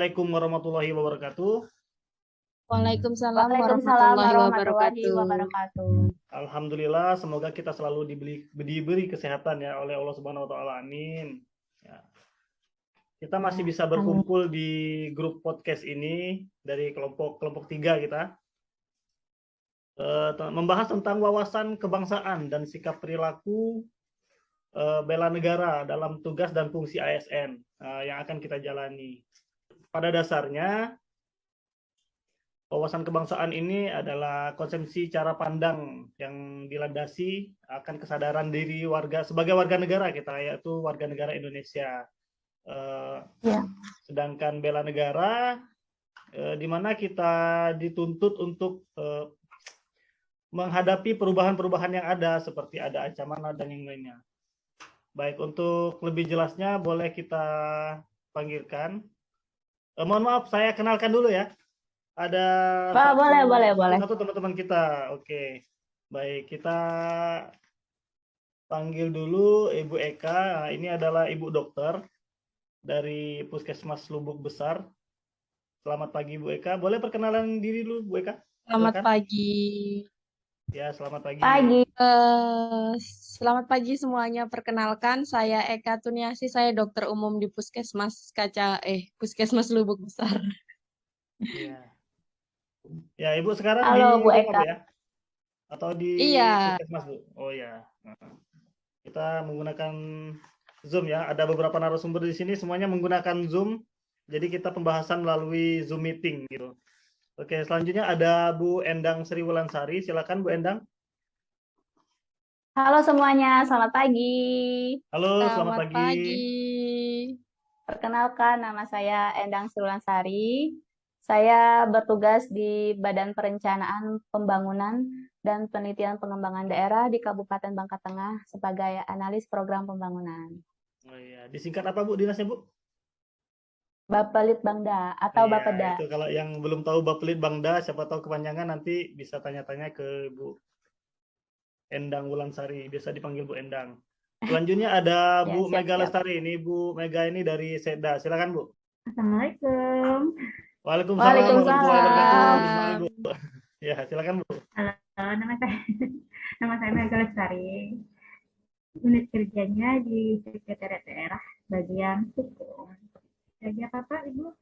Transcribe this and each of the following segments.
Assalamualaikum warahmatullahi wabarakatuh. Waalaikumsalam Waalaikumsalam warahmatullahi warahmatullahi wabarakatuh. wabarakatuh. Alhamdulillah, semoga kita selalu diberi kesehatan ya oleh Allah Subhanahu wa taala. Amin. Ya. Kita masih bisa berkumpul di grup podcast ini dari kelompok 3 kita. Membahas tentang wawasan kebangsaan dan sikap perilaku bela negara dalam tugas dan fungsi ASN yang akan kita jalani. Pada dasarnya, wawasan kebangsaan ini adalah konsepsi cara pandang yang dilandasi akan kesadaran diri warga sebagai warga negara kita, yaitu warga negara Indonesia. Sedangkan bela negara, di mana kita dituntut untuk menghadapi perubahan-perubahan yang ada, seperti ada ancaman dan yang lainnya. Baik, untuk lebih jelasnya boleh kita panggilkan. Mohon maaf, saya kenalkan dulu ya. Ada satu teman-teman kita. Oke, baik, kita panggil dulu Ibu Eka. Nah, ini adalah Ibu dokter dari Puskesmas Lubuk Besar. Selamat pagi Bu Eka. Boleh perkenalan diri dulu Bu Eka? Selamat pagi. Ya, selamat pagi. Selamat pagi semuanya. Perkenalkan, saya Eka Tuniasi. Saya dokter umum di Puskesmas Lubuk Besar. Iya. Ya, Ibu sekarang Halo, di Bu rumah Eka. Bu ya? Atau di Puskesmas Bu? Oh ya. Kita menggunakan Zoom ya. Ada beberapa narasumber di sini, semuanya menggunakan Zoom. Jadi kita pembahasan melalui Zoom meeting gitu. Oke, selanjutnya ada Bu Endang Sri Wulansari. Silakan Bu Endang. Halo semuanya, selamat pagi. Halo, selamat pagi. Perkenalkan, nama saya Endang Sri Wulansari. Saya bertugas di Badan Perencanaan Pembangunan dan Penelitian Pengembangan Daerah di Kabupaten Bangka Tengah sebagai analis program pembangunan. Oh iya, disingkat apa Bu dinasnya Bu? Bapelitbangda atau Bapeda. Itu kalau yang belum tahu Bapelitbangda, siapa tahu kepanjangan nanti bisa tanya-tanya ke Bu Endang Wulansari, biasa dipanggil Bu Endang. Selanjutnya ada Bu Mega Lestari. Ini Bu Mega ini dari Seda. Silakan Bu. Assalamualaikum. Waalaikumsalam warahmatullahi wabarakatuh. Ya, silakan Bu. Halo, nama saya Mega Lestari. Unit kerjanya di Sekretariat Daerah bagian hukum. Lagi apa Ibu?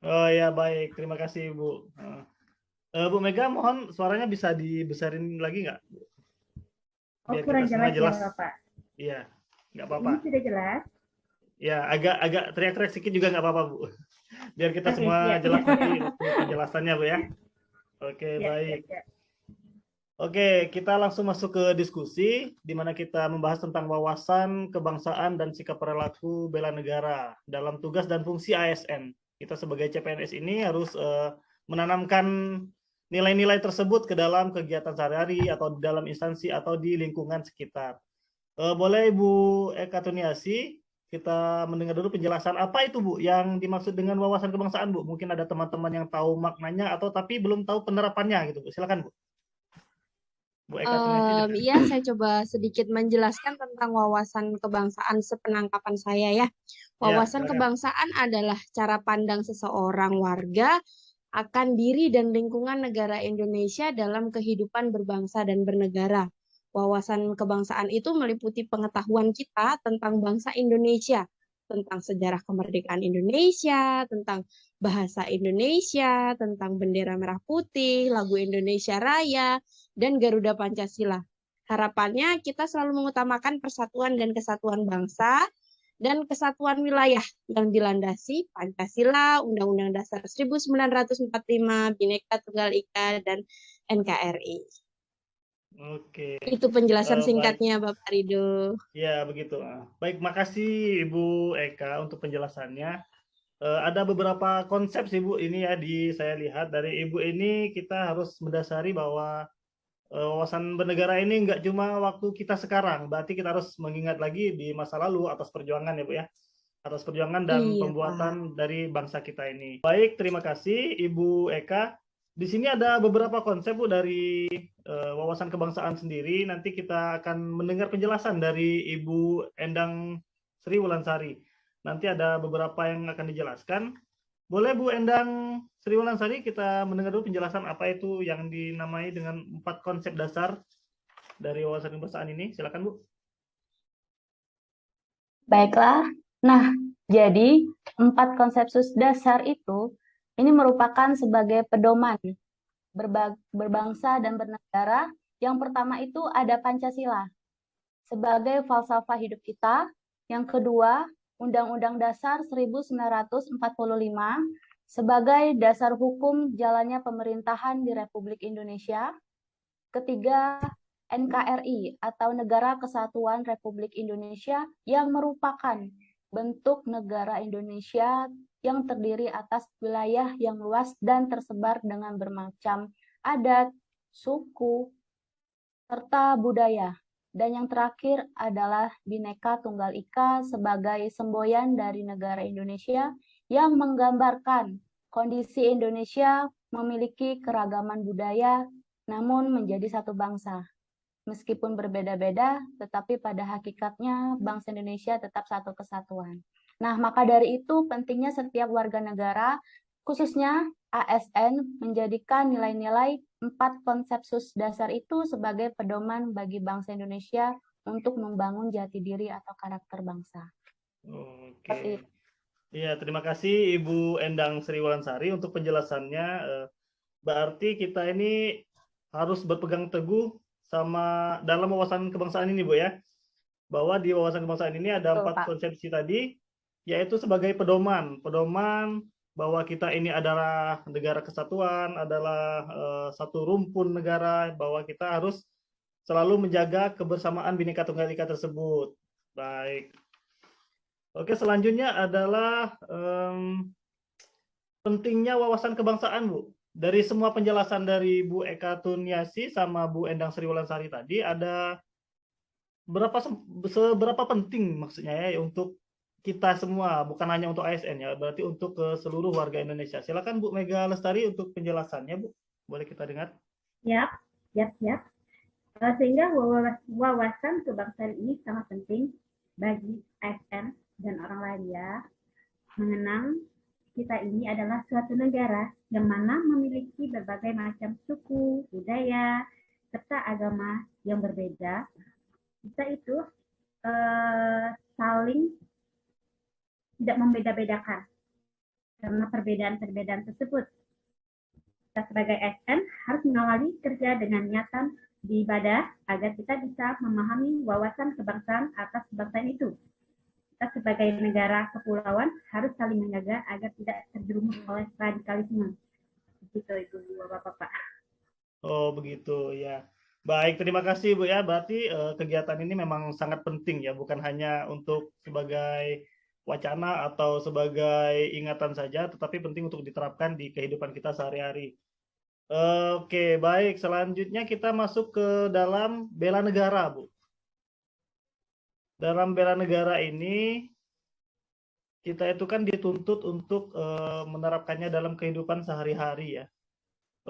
Oh ya, baik, terima kasih Bu. Bu Mega, mohon suaranya bisa dibesarin lagi nggak? Biar kurang jelas ya Bapak. Iya, nggak apa-apa. Ini sudah jelas. Ya, agak teriak-teriak sedikit juga nggak apa-apa Bu. Biar kita semua jelas nanti penjelasannya Bu ya. Oke, baik. Oke, kita langsung masuk ke diskusi, di mana kita membahas tentang wawasan kebangsaan dan sikap perilaku bela negara dalam tugas dan fungsi ASN. Kita sebagai CPNS ini harus menanamkan nilai-nilai tersebut ke dalam kegiatan sehari-hari atau di dalam instansi atau di lingkungan sekitar. Boleh Ibu Eka Tuniasi, kita mendengar dulu penjelasan apa itu Bu yang dimaksud dengan wawasan kebangsaan Bu. Mungkin ada teman-teman yang tahu maknanya atau tapi belum tahu penerapannya gitu Bu. Silakan Bu. Iya, saya coba sedikit menjelaskan tentang wawasan kebangsaan sepenangkapan saya ya. Wawasan kebangsaan adalah cara pandang seseorang warga akan diri dan lingkungan negara Indonesia dalam kehidupan berbangsa dan bernegara. Wawasan kebangsaan itu meliputi pengetahuan kita tentang bangsa Indonesia, tentang sejarah kemerdekaan Indonesia, tentang bahasa Indonesia, tentang bendera merah putih, lagu Indonesia Raya, dan Garuda Pancasila. Harapannya kita selalu mengutamakan persatuan dan kesatuan bangsa dan kesatuan wilayah yang dilandasi Pancasila, Undang-Undang Dasar 1945, Bhinneka Tunggal Ika, dan NKRI. Oke. Itu penjelasan singkatnya Bapak Rido. Ya, begitu. Baik, makasih Ibu Eka untuk penjelasannya. Ada beberapa konsep sih Bu ini ya saya lihat dari Ibu ini kita harus mendasari bahwa wawasan bernegara ini nggak cuma waktu kita sekarang, berarti kita harus mengingat lagi di masa lalu atas perjuangan ya Bu ya, atas perjuangan dan pembuatan dari bangsa kita ini. Baik, terima kasih Ibu Eka. Di sini ada beberapa konsep Bu dari wawasan kebangsaan sendiri. Nanti kita akan mendengar penjelasan dari Ibu Endang Sri Wulansari. Nanti ada beberapa yang akan dijelaskan. Boleh Bu Endang Sri Wulandari kita mendengar dulu penjelasan apa itu yang dinamai dengan 4 konsep dasar dari wawasan kebangsaan ini. Silakan Bu. Baiklah. Nah, jadi 4 konseptus dasar itu ini merupakan sebagai pedoman berbangsa dan bernegara. Yang pertama itu ada Pancasila sebagai falsafah hidup kita. Yang kedua, Undang-Undang Dasar 1945 sebagai dasar hukum jalannya pemerintahan di Republik Indonesia. Ketiga, NKRI atau Negara Kesatuan Republik Indonesia yang merupakan bentuk negara Indonesia yang terdiri atas wilayah yang luas dan tersebar dengan bermacam adat, suku, serta budaya. Dan yang terakhir adalah Bhinneka Tunggal Ika sebagai semboyan dari negara Indonesia yang menggambarkan kondisi Indonesia memiliki keragaman budaya namun menjadi satu bangsa. Meskipun berbeda-beda, tetapi pada hakikatnya bangsa Indonesia tetap satu kesatuan. Nah, maka dari itu pentingnya setiap warga negara, khususnya ASN, menjadikan nilai-nilai 4 konseptus dasar itu sebagai pedoman bagi bangsa Indonesia untuk membangun jati diri atau karakter bangsa. Oke. Iya, terima kasih Ibu Endang Sri Wulandari untuk penjelasannya. Berarti kita ini harus berpegang teguh sama dalam wawasan kebangsaan ini, Bu ya. Bahwa di wawasan kebangsaan ini ada 4 konsepsi tadi, yaitu sebagai pedoman bahwa kita ini adalah negara kesatuan, adalah satu rumpun negara, bahwa kita harus selalu menjaga kebersamaan Bhinneka Tunggal Ika tersebut. Baik. Oke, selanjutnya adalah pentingnya wawasan kebangsaan, Bu. Dari semua penjelasan dari Bu Eka Tuniasi sama Bu Endang Sri Wulandari tadi, ada seberapa penting maksudnya ya untuk kita semua, bukan hanya untuk ASN ya, berarti untuk ke seluruh warga Indonesia. Silakan Bu Mega Lestari untuk penjelasannya, Bu. Boleh kita dengar? Siap. Sehingga wawasan kebangsaan ini sangat penting bagi ASN dan orang lain ya. Mengenang kita ini adalah suatu negara yang mana memiliki berbagai macam suku, budaya, serta agama yang berbeda. Kita itu saling tidak membeda-bedakan karena perbedaan-perbedaan tersebut. Kita sebagai ASN harus mengawali kerja dengan niatan beribadah agar kita bisa memahami wawasan kebangsaan atas kebangsaan itu. Kita sebagai negara kepulauan harus saling menjaga agar tidak terjerumus oleh radikalisme. Begitu Ibu Bapak-Bapak. Oh begitu ya. Baik, terima kasih Bu ya. Berarti kegiatan ini memang sangat penting ya, bukan hanya untuk sebagai wacana atau sebagai ingatan saja, tetapi penting untuk diterapkan di kehidupan kita sehari-hari. Oke, baik. Selanjutnya kita masuk ke dalam bela negara, Bu. Dalam bela negara ini, kita itu kan dituntut untuk menerapkannya dalam kehidupan sehari-hari ya.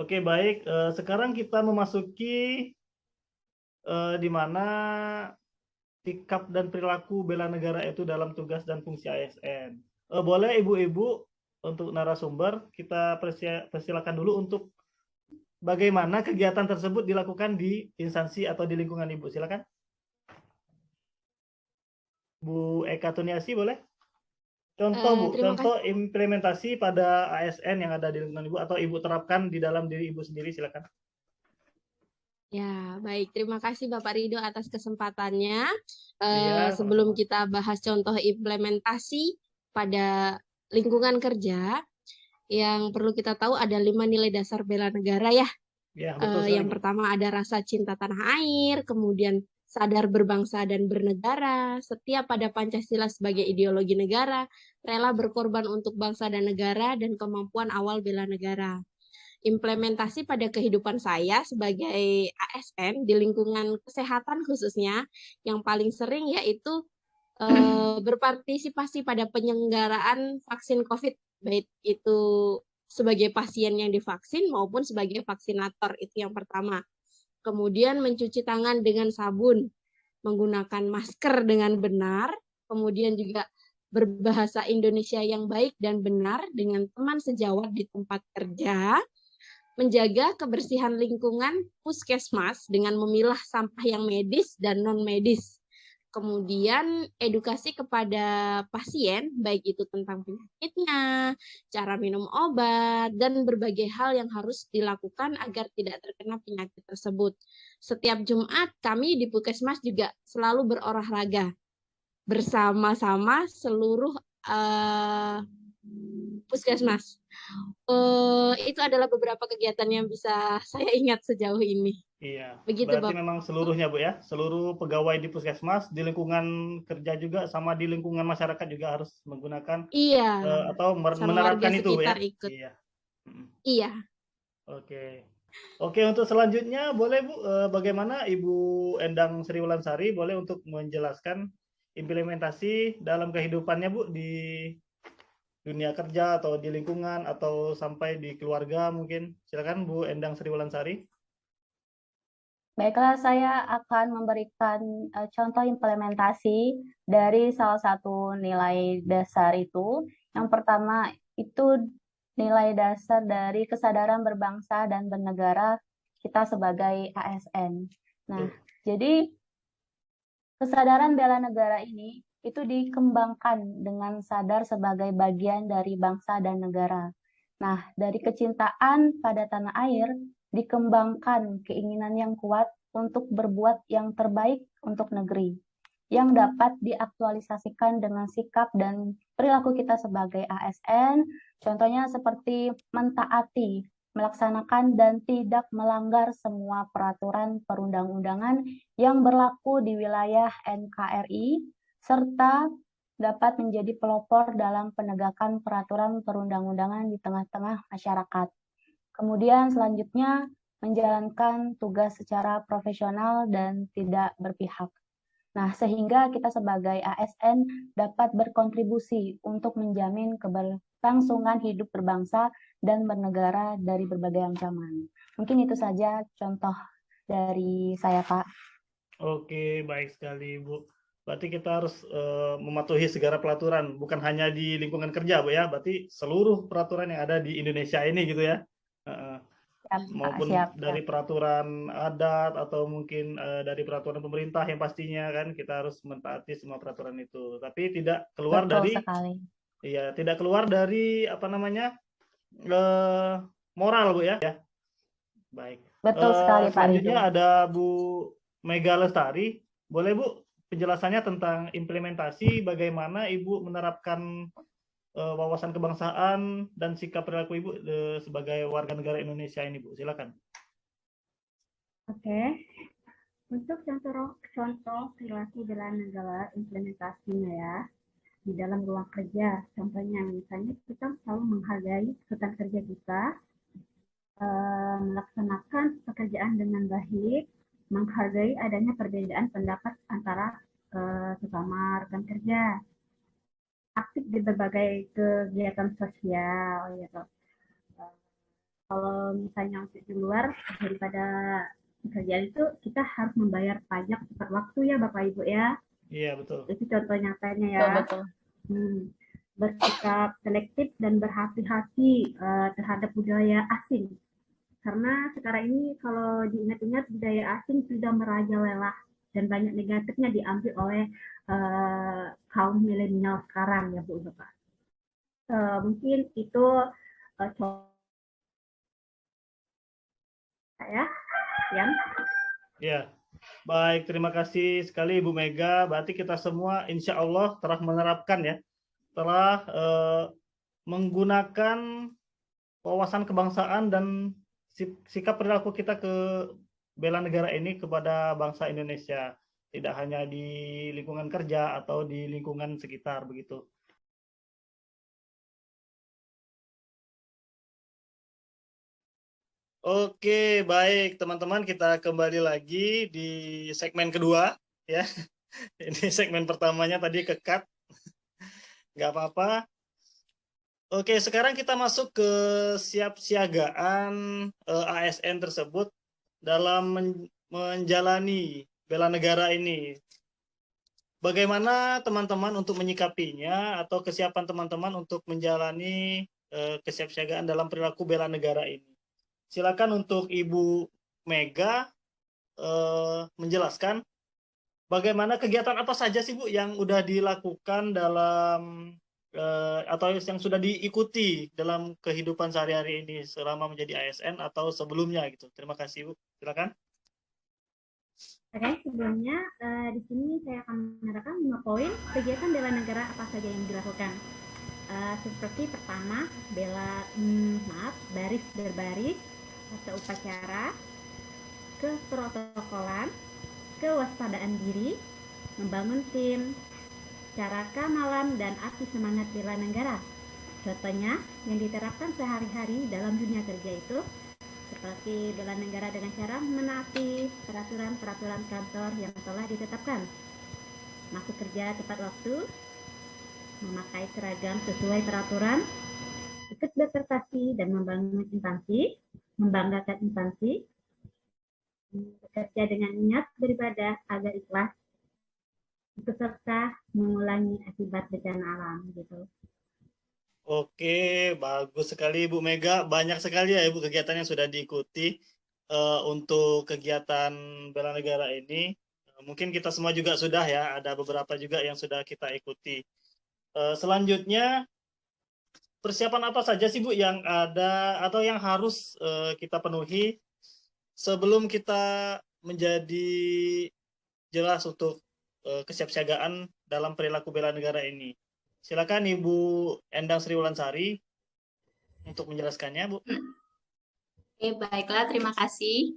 Oke, baik. Sekarang kita memasuki di mana sikap dan perilaku bela negara itu dalam tugas dan fungsi ASN. Boleh ibu-ibu untuk narasumber kita persilakan dulu untuk bagaimana kegiatan tersebut dilakukan di instansi atau di lingkungan ibu. Silakan. Bu Eka Tuniasi boleh? Contoh Bu, contoh implementasi pada ASN yang ada di lingkungan ibu atau ibu terapkan di dalam diri ibu sendiri, silakan. Ya, baik. Terima kasih Bapak Ridho atas kesempatannya. Iya, sebelum kita bahas contoh implementasi pada lingkungan kerja, yang perlu kita tahu ada 5 nilai dasar bela negara ya. Ya, betul sekali, yang pertama ada rasa cinta tanah air, kemudian sadar berbangsa dan bernegara, setia pada Pancasila sebagai ideologi negara, rela berkorban untuk bangsa dan negara, dan kemampuan awal bela negara. Implementasi pada kehidupan saya sebagai ASN di lingkungan kesehatan khususnya yang paling sering yaitu berpartisipasi pada penyelenggaraan vaksin COVID, baik itu sebagai pasien yang divaksin maupun sebagai vaksinator, itu yang pertama. Kemudian mencuci tangan dengan sabun, menggunakan masker dengan benar, kemudian juga berbahasa Indonesia yang baik dan benar dengan teman sejawat di tempat kerja, menjaga kebersihan lingkungan puskesmas dengan memilah sampah yang medis dan non-medis. Kemudian edukasi kepada pasien, baik itu tentang penyakitnya, cara minum obat, dan berbagai hal yang harus dilakukan agar tidak terkena penyakit tersebut. Setiap Jumat kami di Puskesmas juga selalu berolahraga bersama-sama seluruh Puskesmas. Itu adalah beberapa kegiatan yang bisa saya ingat sejauh ini. Iya, Begitu, berarti Bapak. memang seluruhnya Bu ya, seluruh pegawai di Puskesmas, di lingkungan kerja juga sama di lingkungan masyarakat juga harus menggunakan Iya, atau sama warga menerapkan itu Bu ya. sekitar ikut. Iya. Mm. Iya. Oke. Oke, untuk selanjutnya boleh Bu, bagaimana Ibu Endang Sri Wulansari boleh untuk menjelaskan implementasi dalam kehidupannya Bu di dunia kerja atau di lingkungan atau sampai di keluarga mungkin. Silakan Bu Endang Sri Wulansari. Baiklah, saya akan memberikan contoh implementasi dari salah satu nilai dasar itu. Yang pertama itu nilai dasar dari kesadaran berbangsa dan bernegara kita sebagai ASN. Nah, jadi kesadaran bela negara ini itu dikembangkan dengan sadar sebagai bagian dari bangsa dan negara. Nah, dari kecintaan pada tanah air, dikembangkan keinginan yang kuat untuk berbuat yang terbaik untuk negeri, yang dapat diaktualisasikan dengan sikap dan perilaku kita sebagai ASN, contohnya seperti mentaati, melaksanakan dan tidak melanggar semua peraturan perundang-undangan yang berlaku di wilayah NKRI, serta dapat menjadi pelopor dalam penegakan peraturan perundang-undangan di tengah-tengah masyarakat. Kemudian selanjutnya, menjalankan tugas secara profesional dan tidak berpihak. Nah, sehingga kita sebagai ASN dapat berkontribusi untuk menjamin keberlangsungan hidup berbangsa dan bernegara dari berbagai ancaman. Mungkin itu saja contoh dari saya, Pak. Oke, baik sekali, Bu. Berarti kita harus mematuhi segala peraturan, bukan hanya di lingkungan kerja, Bu ya. Berarti seluruh peraturan yang ada di Indonesia ini gitu ya. Maupun dari peraturan adat atau mungkin dari peraturan pemerintah yang pastinya kan kita harus mentaati semua peraturan itu. Tapi tidak keluar dari iya, tidak keluar dari apa namanya? Moral, Bu ya. Baik. Betul sekali, Pak. Selanjutnya ada Bu Mega Lestari. Boleh Bu penjelasannya tentang implementasi bagaimana Ibu menerapkan wawasan kebangsaan dan sikap perilaku Ibu sebagai warga negara Indonesia ini, Bu. Silakan. Oke. Untuk contoh perilaku bela negara implementasinya ya di dalam ruang kerja. Contohnya misalnya kita selalu menghargai rekan kerja kita, melaksanakan pekerjaan dengan baik, menghargai adanya perbedaan pendapat antara sesama rekan kerja, aktif di berbagai kegiatan sosial gitu. Kalau misalnya untuk di luar daripada pekerjaan itu kita harus membayar pajak tepat waktu ya Bapak Ibu ya. Iya betul. Itu contoh nyatanya ya. Betul. Bersikap selektif dan berhati-hati terhadap budaya asing. Karena sekarang ini kalau diingat-ingat budaya asing sudah merajalela dan banyak negatifnya diambil oleh kaum milenial sekarang ya Bu Bapak. Mungkin itu ya. Ya, baik. Terima kasih sekali Bu Mega. Berarti kita semua insya Allah telah menerapkan ya, telah menggunakan wawasan kebangsaan dan sikap perilaku kita ke bela negara ini kepada bangsa Indonesia, tidak hanya di lingkungan kerja atau di lingkungan sekitar begitu. Oke, baik teman-teman, kita kembali lagi di segmen kedua ya. Ini segmen pertamanya tadi ke-cut, nggak apa-apa. Oke, sekarang kita masuk ke siapsiagaan ASN tersebut dalam menjalani bela negara ini. bagaimana teman-teman untuk menyikapinya atau kesiapan teman-teman untuk menjalani kesiapsiagaan dalam perilaku bela negara ini? Silakan untuk Ibu Mega menjelaskan bagaimana kegiatan apa saja sih Bu yang udah dilakukan dalam atau yang sudah diikuti dalam kehidupan sehari-hari ini selama menjadi ASN atau sebelumnya gitu. Terima kasih Bu. Silakan. Oke, sebelumnya di sini saya akan menerangkan 5 poin kegiatan bela negara apa saja yang dilakukan. Seperti pertama, baris berbaris atau upacara, keprotokolan, kewaspadaan diri, membangun tim, cara malam dan api semangat bela negara. Contohnya yang diterapkan sehari-hari dalam dunia kerja itu seperti bela negara dengan cara menaati peraturan-peraturan kantor yang telah ditetapkan, masuk kerja tepat waktu, memakai seragam sesuai peraturan, ikut berprestasi dan membangun instansi, membanggakan instansi, bekerja dengan niat beribadah agar ikhlas, ikut serta mengulangi akibat bencana alam gitu. Oke, bagus sekali Ibu Mega. Banyak sekali ya Ibu kegiatan yang sudah diikuti untuk kegiatan bela negara ini. Mungkin kita semua juga sudah ya, ada beberapa juga yang sudah kita ikuti. Selanjutnya, persiapan apa saja sih Bu yang ada atau yang harus kita penuhi sebelum kita menjadi jelas untuk kesiapsiagaan dalam perilaku bela negara ini? Silakan Ibu Endang Sri Wulansari untuk menjelaskannya, Bu. Oke, baiklah, terima kasih.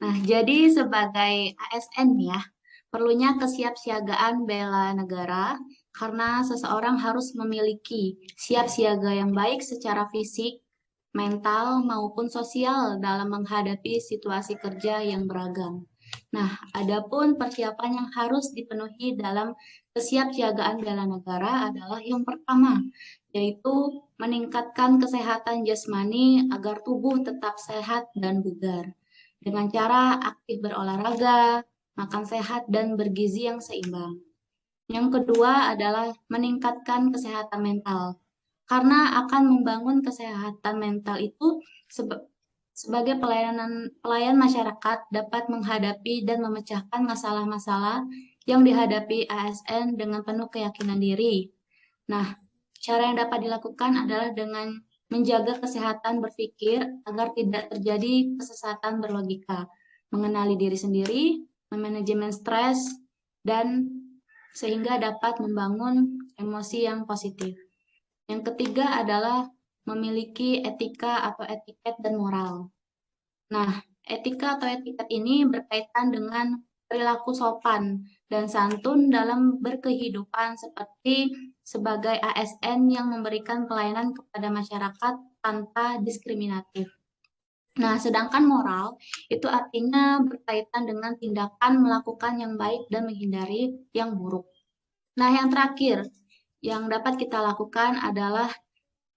Nah, jadi sebagai ASN ya, perlunya kesiapsiagaan bela negara karena seseorang harus memiliki siap siaga yang baik secara fisik, mental, maupun sosial dalam menghadapi situasi kerja yang beragam. Nah, adapun persiapan yang harus dipenuhi dalam kesiapsiagaan bela negara adalah yang pertama, yaitu meningkatkan kesehatan jasmani agar tubuh tetap sehat dan bugar dengan cara aktif berolahraga, makan sehat, dan bergizi yang seimbang. Yang kedua adalah meningkatkan kesehatan mental, karena akan membangun kesehatan mental itu sebagai pelayan masyarakat dapat menghadapi dan memecahkan masalah-masalah yang dihadapi ASN dengan penuh keyakinan diri. Nah, cara yang dapat dilakukan adalah dengan menjaga kesehatan berpikir agar tidak terjadi kesesatan berlogika, mengenali diri sendiri, memanajemen stres, dan sehingga dapat membangun emosi yang positif. Yang ketiga adalah memiliki etika atau etiket dan moral. Nah, etika atau etiket ini berkaitan dengan perilaku sopan dan santun dalam berkehidupan seperti sebagai ASN yang memberikan pelayanan kepada masyarakat tanpa diskriminatif. Nah, sedangkan moral itu artinya berkaitan dengan tindakan melakukan yang baik dan menghindari yang buruk. Nah, yang terakhir yang dapat kita lakukan adalah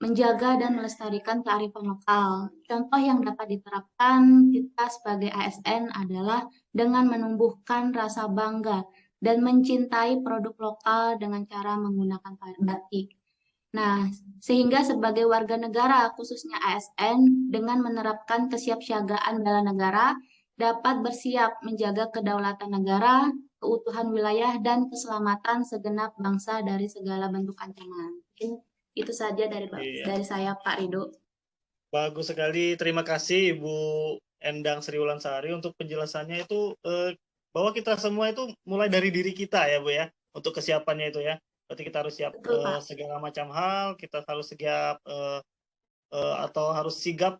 menjaga dan melestarikan kearifan lokal. Contoh yang dapat diterapkan kita sebagai ASN adalah dengan menumbuhkan rasa bangga dan mencintai produk lokal dengan cara menggunakan batik. Nah, sehingga sebagai warga negara, khususnya ASN, dengan menerapkan kesiapsiagaan bela negara, dapat bersiap menjaga kedaulatan negara, keutuhan wilayah, dan keselamatan segenap bangsa dari segala bentuk ancaman. Mungkin itu saja dari saya, Pak Rido. Bagus sekali. Terima kasih Ibu Endang Sri Wulansari untuk penjelasannya itu bahwa kita semua itu mulai dari diri kita ya Bu ya, untuk kesiapannya itu ya. Berarti kita harus siap segala macam hal, kita harus siap atau harus sigap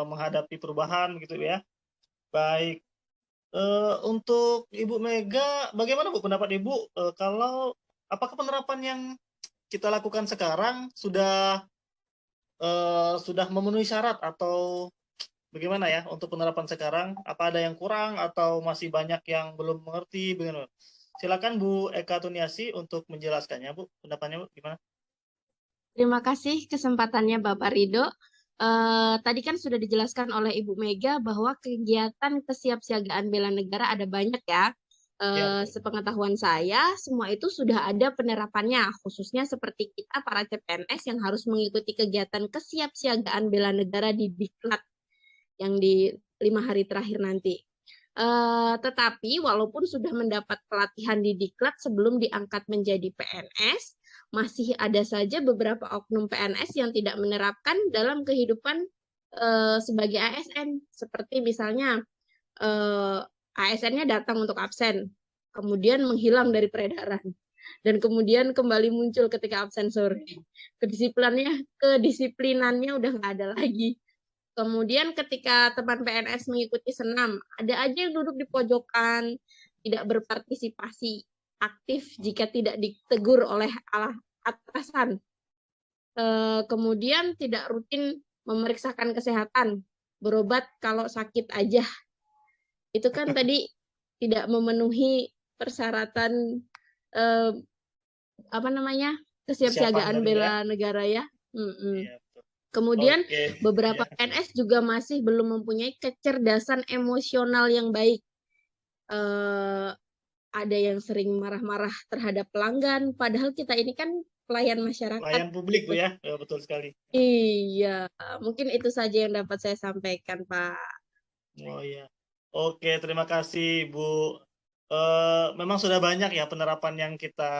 menghadapi perubahan gitu ya. Baik. Untuk Ibu Mega, bagaimana Bu pendapat Ibu kalau apakah penerapan yang kita lakukan sekarang sudah memenuhi syarat atau bagaimana ya untuk penerapan sekarang? Apa ada yang kurang atau masih banyak yang belum mengerti? Bagaimana? Silakan Bu Eka Tuniasi untuk menjelaskannya, Bu. Pendapatnya Bu, gimana? Terima kasih kesempatannya Bapak Rido. Tadi kan sudah dijelaskan oleh Ibu Mega bahwa kegiatan kesiapsiagaan bela negara ada banyak ya. Ya, betul. Sepengetahuan saya, semua itu sudah ada penerapannya, khususnya seperti kita para CPNS yang harus mengikuti kegiatan kesiapsiagaan bela negara di Diklat yang di 5 hari terakhir nanti. Tetapi walaupun sudah mendapat pelatihan di Diklat sebelum diangkat menjadi PNS, masih ada saja beberapa oknum PNS yang tidak menerapkan dalam kehidupan sebagai ASN. Seperti misalnya ASN-nya datang untuk absen, kemudian menghilang dari peredaran, dan kemudian kembali muncul ketika absen sore. Kedisiplinannya udah nggak ada lagi. Kemudian ketika teman PNS mengikuti senam, ada aja yang duduk di pojokan, tidak berpartisipasi aktif jika tidak ditegur oleh atasan. Kemudian tidak rutin memeriksakan kesehatan, berobat kalau sakit aja. Itu kan tadi tidak memenuhi persyaratan kesiapsiagaan bela negara ya. Iya, betul. Kemudian Oke. beberapa Ya. PNS juga masih belum mempunyai kecerdasan emosional yang baik. Ada yang sering marah-marah terhadap pelanggan, padahal kita ini kan pelayan masyarakat. Pelayan publik, Bu ya. Betul sekali. Iya, mungkin itu saja yang dapat saya sampaikan, Pak. Oh iya. Oke, terima kasih Bu. Memang sudah banyak ya penerapan yang kita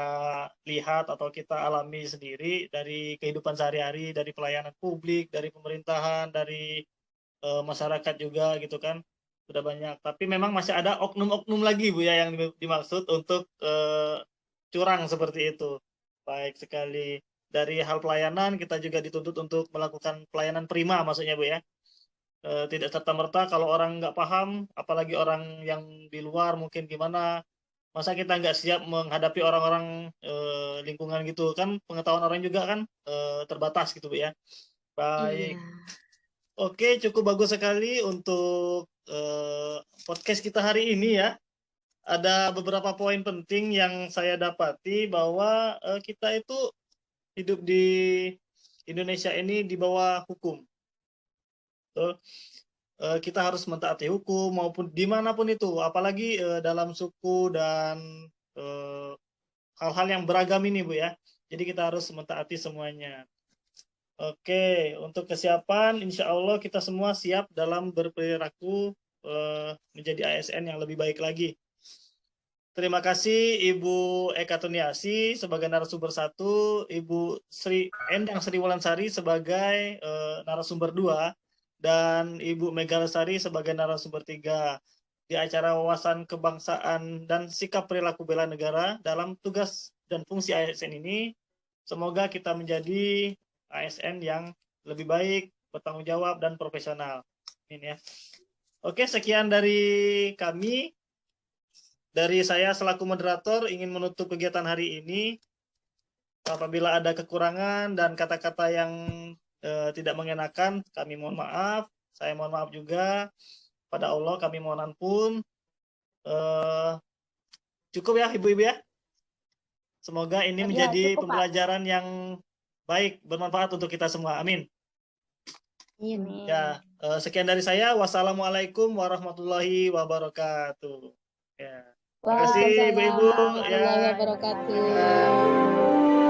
lihat atau kita alami sendiri dari kehidupan sehari-hari, dari pelayanan publik, dari pemerintahan, dari masyarakat juga gitu kan. Sudah banyak. Tapi memang masih ada oknum-oknum lagi Bu ya yang dimaksud untuk curang seperti itu. Baik sekali. Dari hal pelayanan kita juga dituntut untuk melakukan pelayanan prima maksudnya Bu ya. Tidak serta-merta kalau orang nggak paham, apalagi orang yang di luar mungkin gimana, masa kita nggak siap menghadapi orang-orang lingkungan gitu kan, pengetahuan orang juga kan terbatas gitu Bu ya. Baik, Iya. oke, cukup bagus sekali untuk podcast kita hari ini ya. Ada beberapa poin penting yang saya dapati bahwa kita itu hidup di Indonesia ini di bawah hukum. Kita harus mentaati hukum maupun dimanapun itu, apalagi dalam suku dan hal-hal yang beragam ini Bu ya. Jadi kita harus mentaati semuanya. Oke, untuk kesiapan, insya Allah kita semua siap dalam berperilaku menjadi ASN yang lebih baik lagi. Terima kasih Ibu Eka Tuniasi sebagai narasumber 1, Ibu Endang Sri Wulansari sebagai narasumber 2, dan Ibu Mega Lesari sebagai narasumber 3 di acara wawasan kebangsaan dan sikap perilaku bela negara dalam tugas dan fungsi ASN ini. Semoga kita menjadi ASN yang lebih baik, bertanggung jawab, dan profesional. Amin ya. Oke, sekian dari kami. Dari saya selaku moderator ingin menutup kegiatan hari ini. Apabila ada kekurangan dan kata-kata yang tidak mengenakan, kami mohon maaf. Saya mohon maaf juga. Pada Allah kami mohon ampun. Cukup ya Ibu-Ibu ya. Semoga ini menjadi cukup, Pak. pembelajaran yang baik, bermanfaat untuk kita semua. Amin. Amin. Ya, sekian dari saya. Wassalamualaikum warahmatullahi wabarakatuh. Ya. Terima kasih Ibu-Ibu. Waalaikumsalam warahmatullahi wabarakatuh.